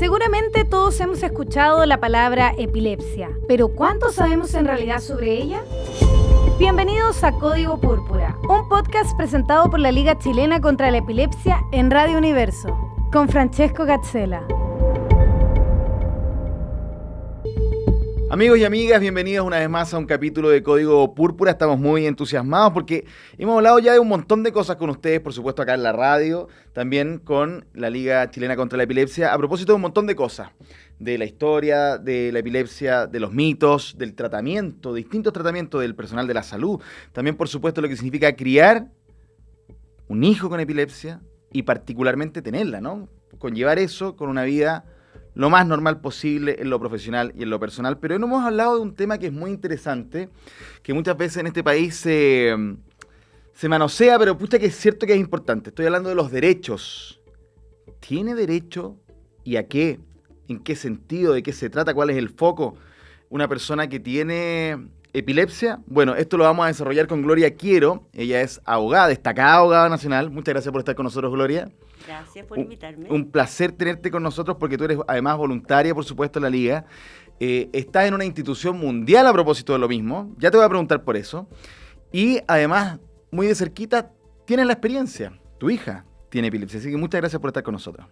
Seguramente todos hemos escuchado la palabra epilepsia, pero ¿cuánto sabemos en realidad sobre ella? Bienvenidos a Código Púrpura, un podcast presentado por la Liga Chilena contra la Epilepsia en Radio Universo, con Francesco Gazzella. Amigos y amigas, bienvenidos una vez más a un capítulo de Código Púrpura. Estamos muy entusiasmados porque hemos hablado ya de un montón de cosas con ustedes, por supuesto acá en la radio, también con la Liga Chilena contra la Epilepsia, a propósito de un montón de cosas, de la historia, de la epilepsia, de los mitos, del tratamiento, distintos tratamientos del personal de la salud, también por supuesto lo que significa criar un hijo con epilepsia y particularmente tenerla, ¿no? Conllevar eso con una vida lo más normal posible en lo profesional y en lo personal. Pero no hemos hablado de un tema que es muy interesante, que muchas veces en este país se manosea, pero pucha que es cierto que es importante. Estoy hablando de los derechos. ¿Tiene derecho y a qué? ¿En qué sentido? ¿De qué se trata? ¿Cuál es el foco? Una persona que tiene epilepsia. Bueno, esto lo vamos a desarrollar con Gloria Quiero. Ella es abogada, destacada abogada nacional. Muchas gracias por estar con nosotros, Gloria. Gracias por invitarme. Un placer tenerte con nosotros porque tú eres además voluntaria, por supuesto, en la Liga. Estás en una institución mundial a propósito de lo mismo. Ya te voy a preguntar por eso. Y además, muy de cerquita, tienes la experiencia. Tu hija tiene epilepsia. Así que muchas gracias por estar con nosotros.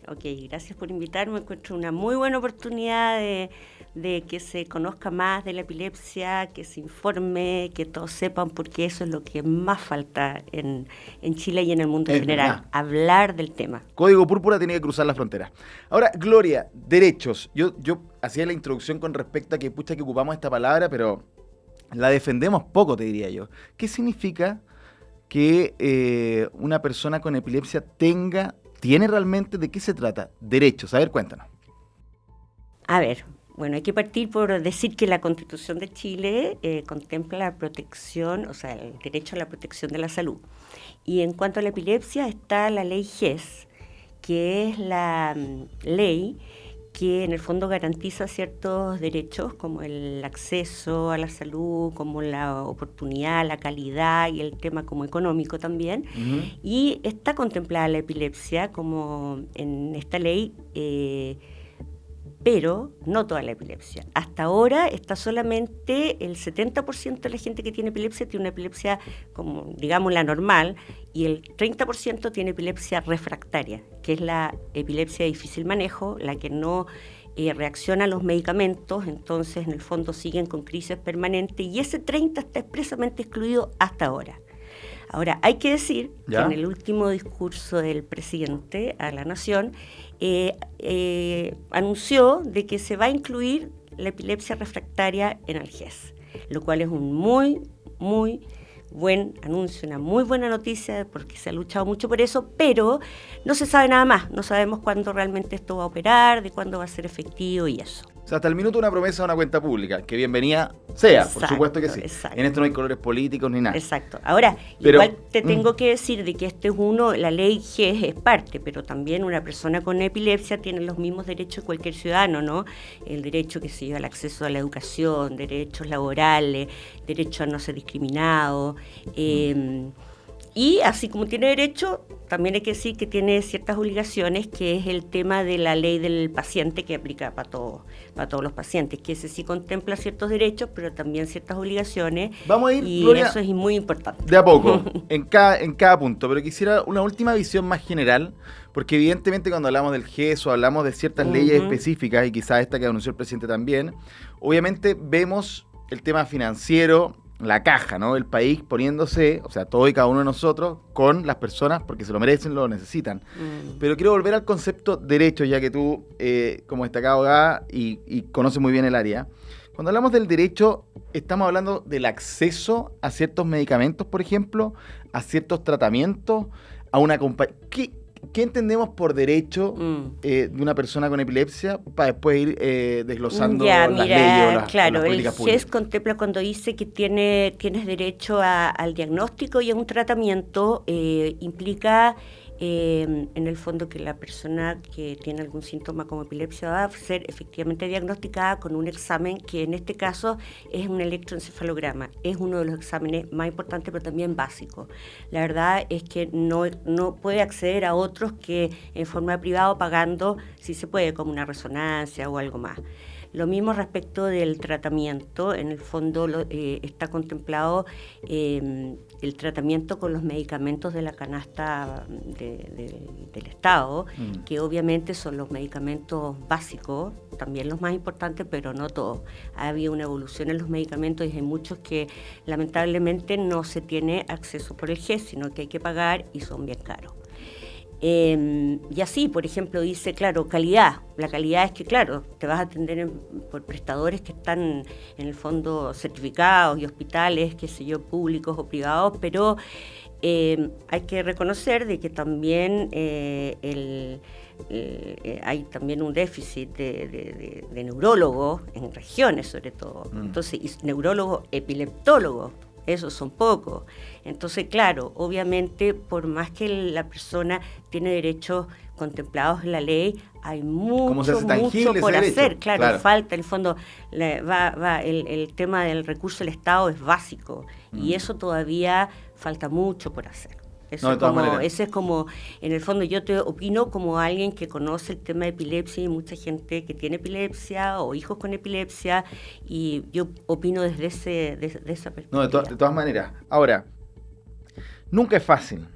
Ok, gracias por invitarme. Encuentro una muy buena oportunidad de que se conozca más de la epilepsia, que se informe, que todos sepan, porque eso es lo que más falta en Chile y en el mundo en general, verdad. Hablar del tema. Código Púrpura tiene que cruzar la frontera. Ahora, Gloria, derechos. Yo hacía la introducción con respecto a que pucha que ocupamos esta palabra, pero la defendemos poco, te diría yo. ¿Qué significa que una persona con epilepsia tiene realmente, de qué se trata? Derechos. A ver, cuéntanos. A ver, bueno, hay que partir por decir que la Constitución de Chile contempla la protección, o sea, el derecho a la protección de la salud. Y en cuanto a la epilepsia está la ley GES, que es la ley que en el fondo garantiza ciertos derechos como el acceso a la salud, como la oportunidad, la calidad y el tema como económico también. Uh-huh. Y está contemplada la epilepsia como en esta ley, pero no toda la epilepsia. Hasta ahora está solamente el 70% de la gente que tiene una epilepsia como, digamos, la normal, y el 30% tiene epilepsia refractaria, que es la epilepsia de difícil manejo, la que no reacciona a los medicamentos, entonces en el fondo siguen con crisis permanentes, y ese 30% está expresamente excluido hasta ahora. Ahora, hay que decir que en el último discurso del presidente a la Nación anunció de que se va a incluir la epilepsia refractaria en el GES, lo cual es un muy, muy buen anuncio, una muy buena noticia, porque se ha luchado mucho por eso, pero no se sabe nada más. No sabemos cuándo realmente esto va a operar, de cuándo va a ser efectivo y eso. O sea, hasta el minuto una promesa de una cuenta pública, que bienvenida sea, exacto, por supuesto que sí. Exacto. En esto no hay colores políticos ni nada. Exacto. Ahora, pero, igual te tengo que decir de que este es la ley GES es parte, pero también una persona con epilepsia tiene los mismos derechos que cualquier ciudadano, ¿no? El derecho, que se lleva al acceso a la educación, derechos laborales, derecho a no ser discriminado, y así como tiene derecho, también hay que decir que tiene ciertas obligaciones, que es el tema de la ley del paciente, que aplica para todos los pacientes, que ese sí contempla ciertos derechos, pero también ciertas obligaciones. Vamos a ir, y Gloria, eso es muy importante. De a poco, en cada punto, pero quisiera una última visión más general, porque evidentemente cuando hablamos del GES o hablamos de ciertas leyes específicas, y quizás esta que anunció el presidente también, obviamente vemos el tema financiero, la caja, ¿no? El país poniéndose, o sea, todo y cada uno de nosotros, con las personas porque se lo merecen, lo necesitan. Pero quiero volver al concepto derecho, ya que tú, como destacada abogada y conoces muy bien el área. Cuando hablamos del derecho, estamos hablando del acceso a ciertos medicamentos, por ejemplo, a ciertos tratamientos, a una compañía. ¿Qué entendemos por derecho de una persona con epilepsia para después ir desglosando las leyes o las políticas públicas? El GES contempla cuando dice que tienes derecho al diagnóstico y a un tratamiento, implica en el fondo que la persona que tiene algún síntoma como epilepsia va a ser efectivamente diagnosticada con un examen que en este caso es un electroencefalograma. Es uno de los exámenes más importantes, pero también básico. La verdad es que no puede acceder a otros que en forma privada pagando, si se puede, como una resonancia o algo más. Lo mismo respecto del tratamiento, en el fondo está contemplado el tratamiento con los medicamentos de la canasta del Estado, que obviamente son los medicamentos básicos, también los más importantes, pero no todos. Ha habido una evolución en los medicamentos y hay muchos que lamentablemente no se tiene acceso por el GES, sino que hay que pagar y son bien caros. Y así, por ejemplo, dice, claro, calidad. La calidad es que, claro, te vas a atender por prestadores que están en el fondo certificados y hospitales, qué sé yo, públicos o privados, pero hay que reconocer de que también hay también un déficit de neurólogos en regiones, sobre todo. Entonces, y neurólogos epileptólogos. Esos son pocos. Entonces, claro, obviamente, por más que la persona tiene derechos contemplados en la ley, hay mucho por hacer. Claro, falta, en el fondo, el tema del recurso del Estado es básico y eso todavía falta mucho por hacer. Ese es como, en el fondo yo te opino como alguien que conoce el tema de epilepsia y mucha gente que tiene epilepsia o hijos con epilepsia y yo opino desde esa perspectiva. No, de todas maneras. Ahora, nunca es fácil.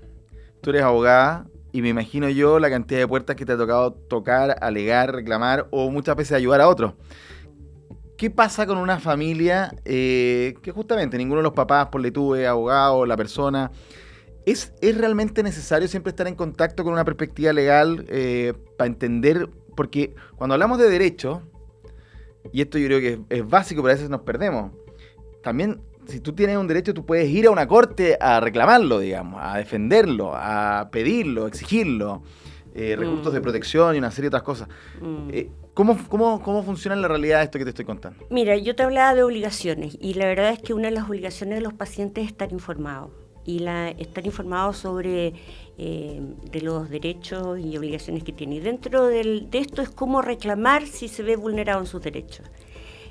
Tú eres abogada y me imagino yo la cantidad de puertas que te ha tocado tocar, alegar, reclamar o muchas veces ayudar a otros. ¿Qué pasa con una familia que justamente ninguno de los papás, ponle tú, es abogado, la persona... ¿Es realmente necesario siempre estar en contacto con una perspectiva legal para entender? Porque cuando hablamos de derecho, y esto yo creo que es básico, pero a veces nos perdemos, también si tú tienes un derecho, tú puedes ir a una corte a reclamarlo, digamos, a defenderlo, a pedirlo, exigirlo, recursos de protección y una serie de otras cosas. ¿Cómo funciona en la realidad esto que te estoy contando? Mira, yo te hablaba de obligaciones, y la verdad es que una de las obligaciones de los pacientes es estar informados. Y estar informados sobre de los derechos y obligaciones que tiene. Y dentro de esto es cómo reclamar si se ve vulnerado en sus derechos.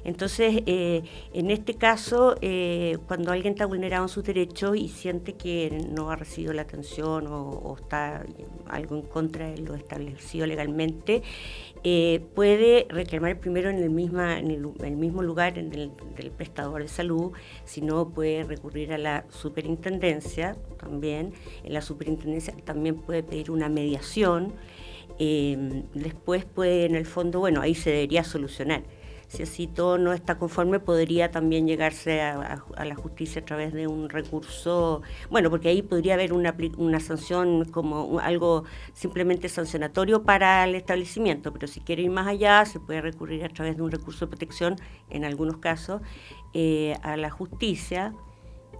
Entonces, en este caso, cuando alguien está vulnerado en sus derechos y siente que no ha recibido la atención o está algo en contra de lo establecido legalmente, puede reclamar primero en el mismo lugar del prestador de salud, si no puede recurrir a la superintendencia también. En la superintendencia también puede pedir una mediación, después puede en el fondo, bueno, ahí se debería solucionar. Si así todo no está conforme, podría también llegarse a la justicia a través de un recurso, bueno, porque ahí podría haber una sanción como algo simplemente sancionatorio para el establecimiento, pero si quiere ir más allá, se puede recurrir a través de un recurso de protección, en algunos casos, a la justicia.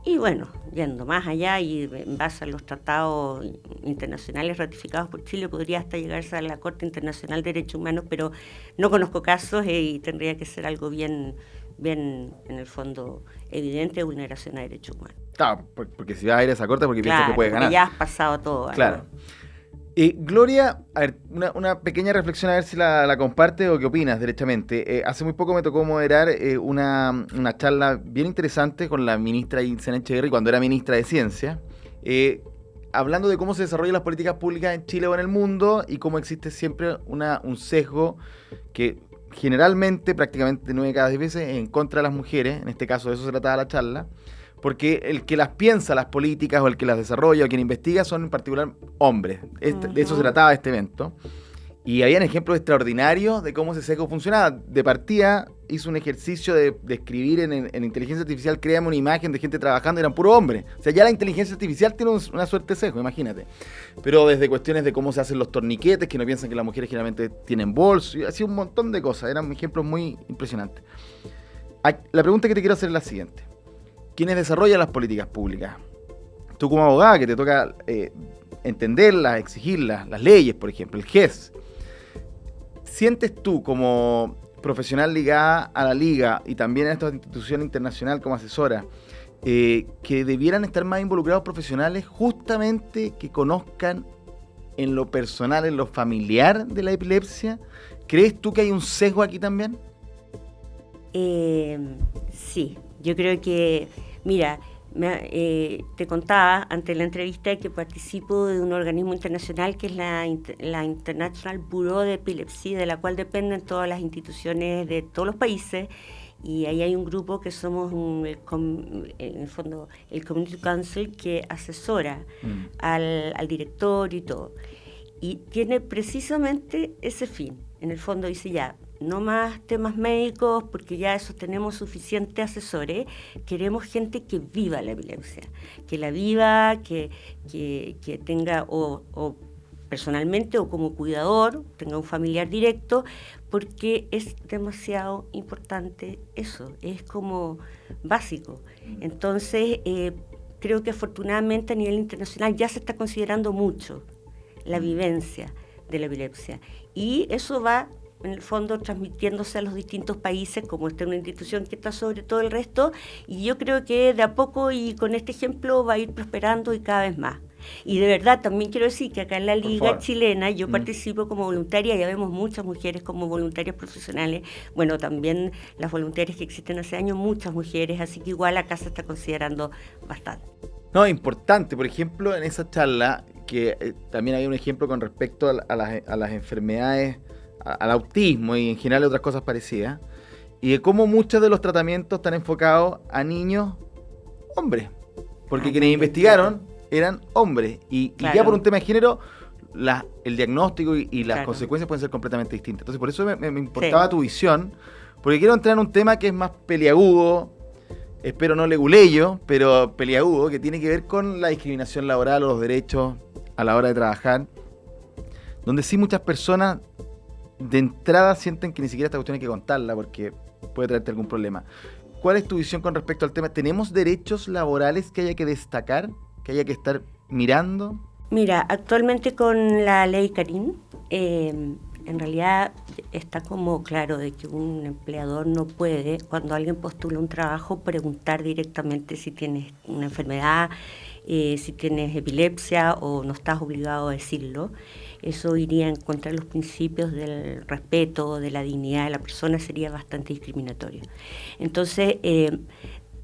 Y bueno, yendo más allá y en base a los tratados internacionales ratificados por Chile, podría hasta llegarse a la Corte Internacional de Derechos Humanos, pero no conozco casos y tendría que ser algo bien, en el fondo, evidente de vulneración a derechos humanos. Claro, porque si vas a ir a esa corte porque piensas que puedes ganar. Ya has pasado todo. Claro. Gloria, a ver, una pequeña reflexión a ver si la compartes o qué opinas derechamente. Hace muy poco me tocó moderar una charla bien interesante con la ministra Itzena Echeverri cuando era ministra de Ciencia, hablando de cómo se desarrollan las políticas públicas en Chile o en el mundo y cómo existe siempre un sesgo que generalmente, prácticamente 9 cada 10 veces, en contra de las mujeres. En este caso de eso se trataba la charla. Porque el que las piensa, las políticas, o el que las desarrolla, o quien investiga, son en particular hombres. De eso se trataba este evento. Y habían ejemplos extraordinarios de cómo ese sesgo funcionaba. De partida, hizo un ejercicio de escribir en inteligencia artificial, créame una imagen de gente trabajando, eran puros hombres. O sea, ya la inteligencia artificial tiene una suerte de sesgo, imagínate. Pero desde cuestiones de cómo se hacen los torniquetes, que no piensan que las mujeres generalmente tienen bolsos, y así un montón de cosas. Eran ejemplos muy impresionantes. La pregunta que te quiero hacer es la siguiente. ¿Quiénes desarrollan las políticas públicas? Tú como abogada, que te toca entenderlas, exigirlas, las leyes, por ejemplo, el GES. ¿Sientes tú como profesional ligada a la Liga y también a esta institución internacional como asesora, que debieran estar más involucrados profesionales justamente que conozcan en lo personal, en lo familiar de la epilepsia, ¿crees tú que hay un sesgo aquí también? Sí, yo creo que, mira, te contaba antes de la entrevista que participo de un organismo internacional que es la International Bureau de Epilepsy, de la cual dependen todas las instituciones de todos los países, y ahí hay un grupo que somos en el fondo el Community Council que asesora al director y todo, y tiene precisamente ese fin. En el fondo dice ya, no más temas médicos, porque ya eso tenemos suficientes asesores. Queremos gente que viva la epilepsia, que la viva, que tenga o personalmente o como cuidador, tenga un familiar directo, porque es demasiado importante eso, es como básico. Entonces, creo que afortunadamente a nivel internacional ya se está considerando mucho la vivencia de la epilepsia, y eso va en el fondo transmitiéndose a los distintos países, como esta es una institución que está sobre todo el resto, y yo creo que de a poco y con este ejemplo va a ir prosperando y cada vez más. Y de verdad también quiero decir que acá en la Liga Chilena yo participo como voluntaria, ya vemos muchas mujeres como voluntarias profesionales, bueno, también las voluntarias que existen hace años, muchas mujeres, así que igual acá se está considerando bastante. No, importante, por ejemplo, en esa charla, que también hay un ejemplo con respecto a las enfermedades, al autismo y en general otras cosas parecidas, y de cómo muchos de los tratamientos están enfocados a niños hombres, porque quienes investigaron eran hombres, y ya por un tema de género, el diagnóstico y las consecuencias pueden ser completamente distintas. Entonces por eso me importaba tu visión, porque quiero entrar en un tema que es más peliagudo, espero no leguleyo, pero peliagudo, que tiene que ver con la discriminación laboral o los derechos a la hora de trabajar, donde sí muchas personas de entrada sienten que ni siquiera esta cuestión hay que contarla porque puede traerte algún problema. ¿Cuál es tu visión con respecto al tema? ¿Tenemos derechos laborales que haya que destacar, que haya que estar mirando? Mira, actualmente con la ley Carín, en realidad está como claro de que un empleador no puede, cuando alguien postula un trabajo, preguntar directamente si tienes una enfermedad, si tienes epilepsia, o no estás obligado a decirlo. Eso iría en contra de los principios del respeto, de la dignidad de la persona, sería bastante discriminatorio. Entonces,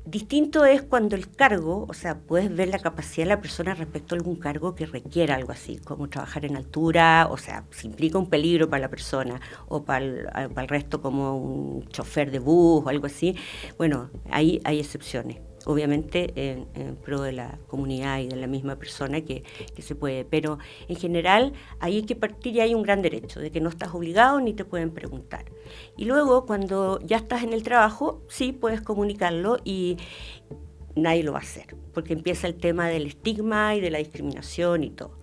distinto es cuando el cargo, o sea, puedes ver la capacidad de la persona respecto a algún cargo que requiera algo así, como trabajar en altura, o sea, si implica un peligro para la persona, o para el resto como un chofer de bus o algo así. Bueno, ahí hay excepciones. Obviamente en pro de la comunidad y de la misma persona que se puede, pero en general ahí hay que partir y hay un gran derecho de que no estás obligado ni te pueden preguntar. Y luego cuando ya estás en el trabajo, sí puedes comunicarlo y nadie lo va a hacer, porque empieza el tema del estigma y de la discriminación y todo.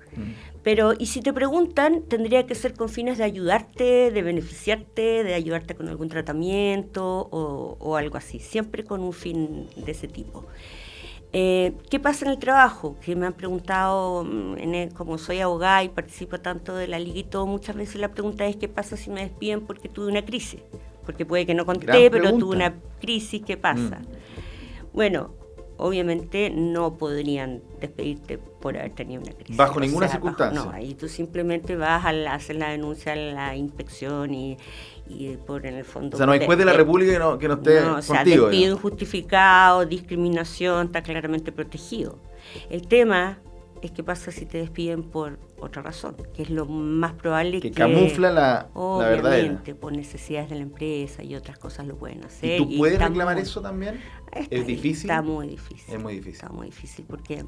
Pero, y si te preguntan, tendría que ser con fines de ayudarte, de beneficiarte, de ayudarte con algún tratamiento o algo así, siempre con un fin de ese tipo. ¿Qué pasa en el trabajo? Que me han preguntado, como soy abogada y participo tanto de la liga y todo, muchas veces la pregunta es ¿qué pasa si me despiden porque tuve una crisis? Porque puede que no conté, pero tuve una crisis, ¿qué pasa? Bueno, obviamente no podrían despedirte por haber tenido una crisis. Bajo ninguna circunstancia. No, ahí tú simplemente vas a hacer la denuncia a la inspección y por en el fondo... O sea, no hay juez de la República que no esté contigo. O sea, despido injustificado, discriminación, está claramente protegido. El tema es qué pasa si te despiden por otra razón, que es lo más probable que camufla la verdadera. Obviamente, por necesidades de la empresa y otras cosas lo pueden hacer. ¿Y tú puedes reclamar eso también? ¿Es difícil? Está muy difícil. Es muy difícil. Está muy difícil porque...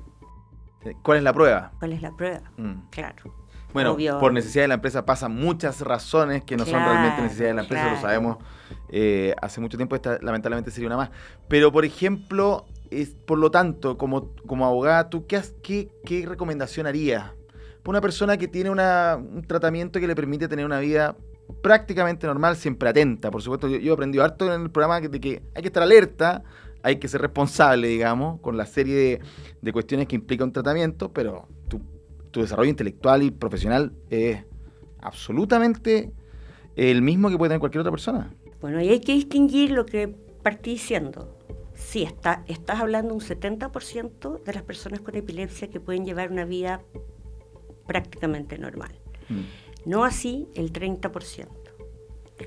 ¿Cuál es la prueba? ¿Cuál es la prueba? Claro. Bueno, obvio. Por necesidad de la empresa pasan muchas razones que no son realmente necesidades de la empresa, lo sabemos hace mucho tiempo, esta lamentablemente sería una más. Pero, por ejemplo, por lo tanto, como abogada, ¿tú qué recomendación harías para una persona que tiene un tratamiento que le permite tener una vida prácticamente normal, siempre atenta? Por supuesto, yo aprendí harto en el programa de que hay que estar alerta, hay que ser responsable, digamos, con la serie de cuestiones que implica un tratamiento, pero tu desarrollo intelectual y profesional es absolutamente el mismo que puede tener cualquier otra persona. Bueno, y hay que distinguir lo que partí diciendo. Sí, estás hablando de un 70% de las personas con epilepsia que pueden llevar una vida prácticamente normal. No así el 30%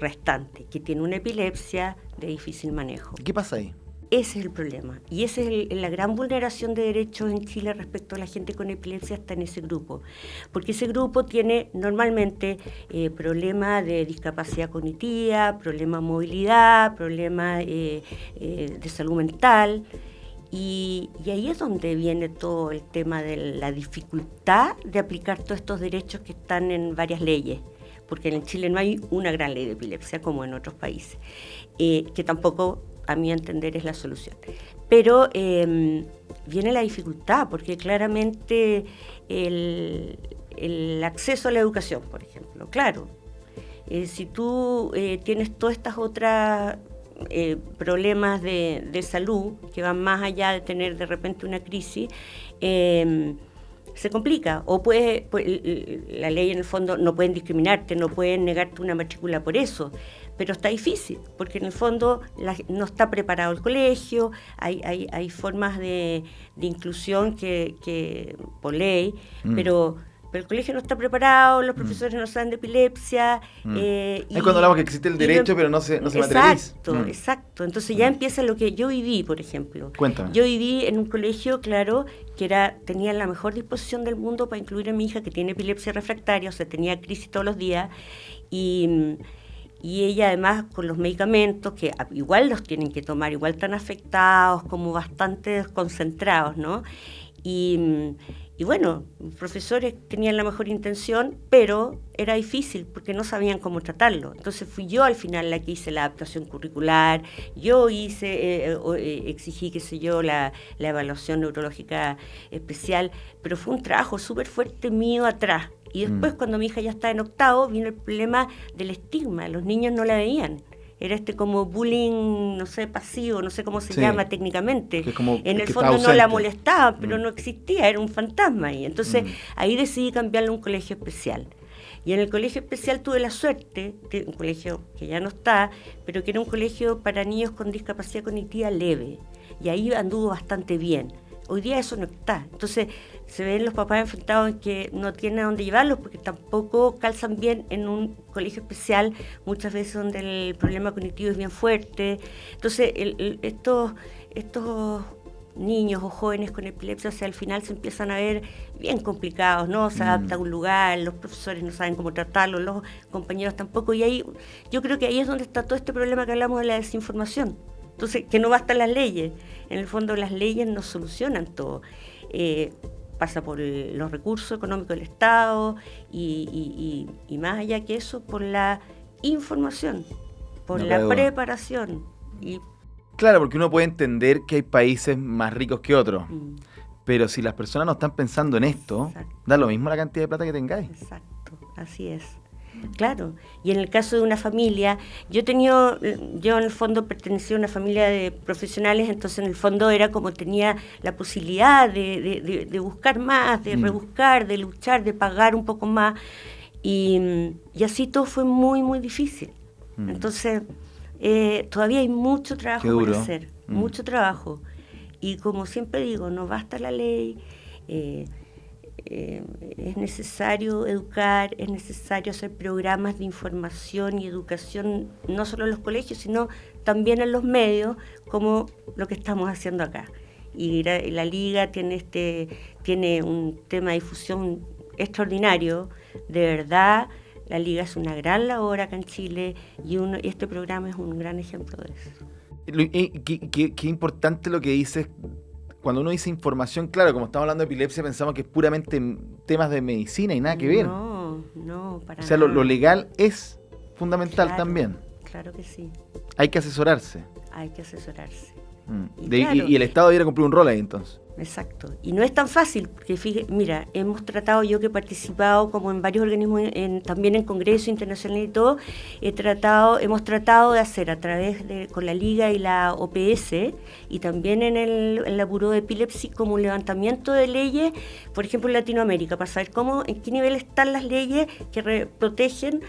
restante, que tiene una epilepsia de difícil manejo. ¿Qué pasa ahí? Ese es el problema. Y esa es la gran vulneración de derechos en Chile respecto a la gente con epilepsia, está en ese grupo. Porque ese grupo tiene normalmente problemas de discapacidad cognitiva, problemas de movilidad, problemas de salud mental. Y ahí es donde viene todo el tema de la dificultad de aplicar todos estos derechos que están en varias leyes. Porque en Chile no hay una gran ley de epilepsia como en otros países, que tampoco, a mi entender, es la solución. Pero viene la dificultad, porque claramente el acceso a la educación, por ejemplo, claro, si tú tienes todas estas otras problemas de salud que van más allá de tener de repente una crisis, se complica, o la ley en el fondo no pueden discriminarte, no pueden negarte una matrícula por eso, pero está difícil, porque en el fondo no está preparado el colegio, hay formas de inclusión que por ley, pero el colegio no está preparado, los profesores no saben de epilepsia. Es cuando hablamos que existe el derecho, pero no se materializa. Exacto. Entonces ya empieza lo que yo viví, por ejemplo. Cuéntame. Yo viví en un colegio, claro, que tenía la mejor disposición del mundo para incluir a mi hija, que tiene epilepsia refractaria, o sea, tenía crisis todos los días, y ella además con los medicamentos, que igual los tienen que tomar, igual están afectados, como bastante desconcentrados, ¿no? Y bueno, los profesores tenían la mejor intención, pero era difícil porque no sabían cómo tratarlo. Entonces fui yo al final la que hice la adaptación curricular, yo exigí, qué sé yo, la evaluación neurológica especial, pero fue un trabajo súper fuerte mío atrás. Y después, cuando mi hija ya estaba en octavo, vino el problema del estigma, los niños no la veían. Era como bullying, no sé, pasivo, no sé cómo se llama técnicamente. En el fondo no la molestaba, pero no existía, era un fantasma ahí. Entonces ahí decidí cambiarle a un colegio especial. Y en el colegio especial tuve la suerte, de un colegio que ya no está, pero que era un colegio para niños con discapacidad cognitiva leve. Y ahí anduvo bastante bien. Hoy día eso no está. Entonces se ven los papás enfrentados en que no tienen a dónde llevarlos porque tampoco calzan bien en un colegio especial, muchas veces donde el problema cognitivo es bien fuerte. Entonces estos niños o jóvenes con epilepsia, o sea, al final se empiezan a ver bien complicados, ¿no? Se adapta a un lugar, los profesores no saben cómo tratarlos, los compañeros tampoco. Y ahí yo creo que ahí es donde está todo este problema que hablamos de la desinformación. Entonces, que no bastan las leyes. En el fondo, las leyes no solucionan todo. Pasa por los recursos económicos del Estado y más allá que eso, por la información, por la preparación. Claro, porque uno puede entender que hay países más ricos que otros. Pero si las personas no están pensando en esto, exacto, da lo mismo la cantidad de plata que tengáis. Exacto, así es. Claro, y en el caso de una familia, yo en el fondo pertenecía a una familia de profesionales, entonces en el fondo era como tenía la posibilidad de buscar más, de rebuscar, de luchar, de pagar un poco más, y así todo fue muy, muy difícil. Entonces, todavía hay mucho trabajo por hacer, mucho trabajo, y como siempre digo, no basta la ley, es necesario educar, es necesario hacer programas de información y educación, no solo en los colegios, sino también en los medios, como lo que estamos haciendo acá. Y la Liga tiene un tema de difusión extraordinario, de verdad. La Liga es una gran labor acá en Chile y este programa es un gran ejemplo de eso. Qué importante lo que dices. Cuando uno dice información, claro, como estamos hablando de epilepsia, pensamos que es puramente temas de medicina y nada que ver. No, para nada. O sea, lo legal es fundamental también. Claro que sí. Hay que asesorarse. Hay que asesorarse. Y el Estado debería cumplir un rol ahí, entonces. Exacto. Y no es tan fácil, porque mira, hemos tratado, yo que he participado como en varios organismos, también en congresos internacionales y todo, hemos tratado de hacer a través con la Liga y la OPS, y también en la Buró de Epilepsia, como un levantamiento de leyes, por ejemplo en Latinoamérica, para saber en qué nivel están las leyes que protegen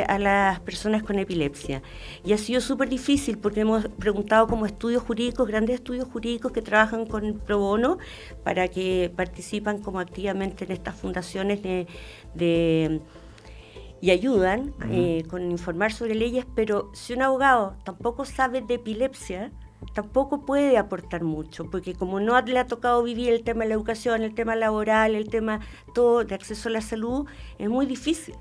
a las personas con epilepsia. Y ha sido súper difícil porque hemos preguntado como estudios jurídicos, grandes estudios jurídicos que trabajan con el pro bono para que participan como activamente en estas fundaciones y ayudan con informar sobre leyes, pero si un abogado tampoco sabe de epilepsia, tampoco puede aportar mucho, porque como no le ha tocado vivir el tema de la educación, el tema laboral, el tema todo de acceso a la salud, es muy difícil.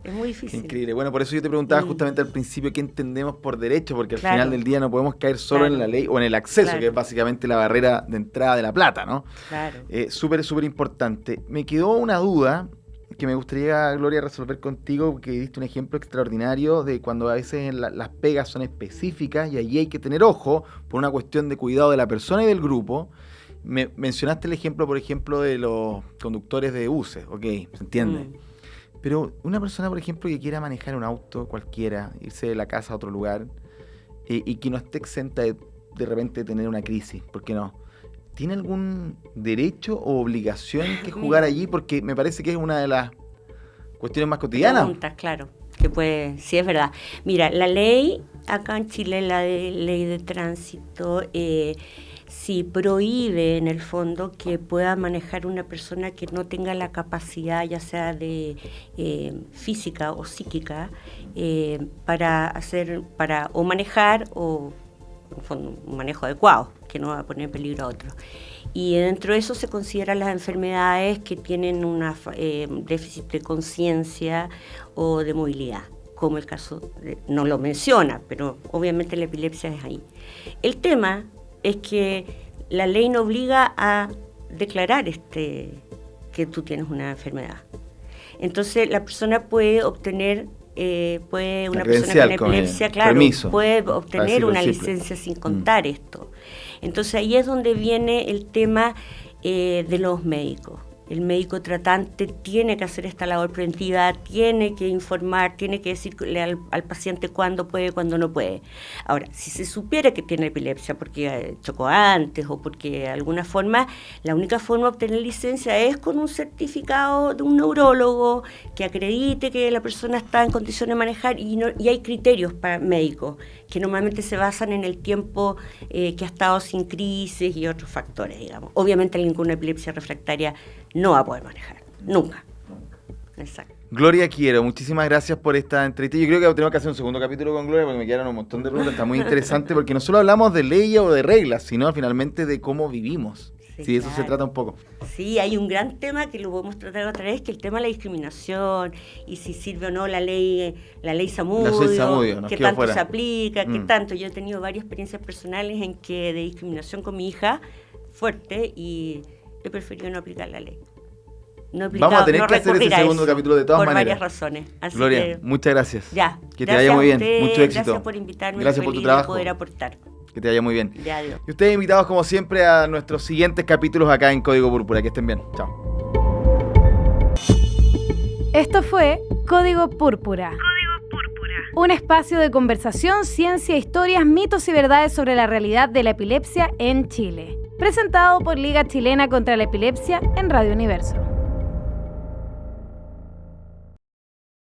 Es muy difícil. Increíble. Bueno, por eso yo te preguntaba justamente al principio qué entendemos por derecho, porque al Claro. final del día no podemos caer solo en la ley o en el acceso, Claro. que es básicamente la barrera de entrada de la plata, ¿no? Claro. Súper, súper importante. Me quedó una duda que me gustaría, Gloria, resolver contigo, porque diste un ejemplo extraordinario de cuando a veces las pegas son específicas y allí hay que tener ojo por una cuestión de cuidado de la persona y del grupo. Mencionaste el ejemplo, por ejemplo, de los conductores de buses, ok, se entiende. Pero una persona, por ejemplo, que quiera manejar un auto cualquiera, irse de la casa a otro lugar, y que no esté exenta de repente tener una crisis, ¿por qué no? ¿Tiene algún derecho o obligación que jugar allí? Porque me parece que es una de las cuestiones más cotidianas. Preguntas, claro, que puede, sí es verdad. Mira, la ley, acá en Chile, la ley de tránsito, sí prohíbe en el fondo que pueda manejar una persona que no tenga la capacidad, ya sea de física o psíquica, para o manejar o en el fondo, un manejo adecuado, que no va a poner en peligro a otros. Y dentro de eso se consideran las enfermedades que tienen un déficit de conciencia o de movilidad, como el caso, no lo menciona, pero obviamente la epilepsia es ahí. El tema es que la ley no obliga a declarar que tú tienes una enfermedad. Entonces la persona puede obtener, una persona con epilepsia, claro, permiso, puede obtener una licencia sin contar esto. Entonces ahí es donde viene el tema de los médicos. El médico tratante tiene que hacer esta labor preventiva, tiene que informar, tiene que decirle al paciente cuándo puede, cuándo no puede. Ahora, si se supiera que tiene epilepsia porque chocó antes o porque de alguna forma, la única forma de obtener licencia es con un certificado de un neurólogo que acredite que la persona está en condiciones de manejar y hay criterios para médicos que normalmente se basan en el tiempo que ha estado sin crisis y otros factores, digamos. Obviamente alguien con una epilepsia refractaria no va a poder manejar, nunca. Exacto. Gloria Quiero, muchísimas gracias por esta entrevista. Yo creo que tenemos que hacer un segundo capítulo con Gloria porque me quedaron un montón de preguntas. Está muy interesante porque no solo hablamos de leyes o de reglas, sino finalmente de cómo vivimos. Sí, eso se trata un poco. Sí, hay un gran tema que lo podemos tratar otra vez, que es el tema de la discriminación y si sirve o no la ley Zamudio, qué tanto se aplica, qué tanto. Yo he tenido varias experiencias personales en que de discriminación con mi hija fuerte y he preferido no aplicar la ley. Vamos a tener que hacer ese segundo capítulo de todas maneras. Por varias razones. Así Gloria, que, muchas gracias. Ya. Que te vaya muy bien. Mucho éxito. Gracias por invitarme. Gracias por tu trabajo. Poder aportar. Que te vaya muy bien. Ya, adiós. Y ustedes invitados como siempre a nuestros siguientes capítulos acá en Código Púrpura. Que estén bien. Chao. Esto fue Código Púrpura. Un espacio de conversación, ciencia, historias, mitos y verdades sobre la realidad de la epilepsia en Chile. Presentado por Liga Chilena contra la Epilepsia en Radio Universo.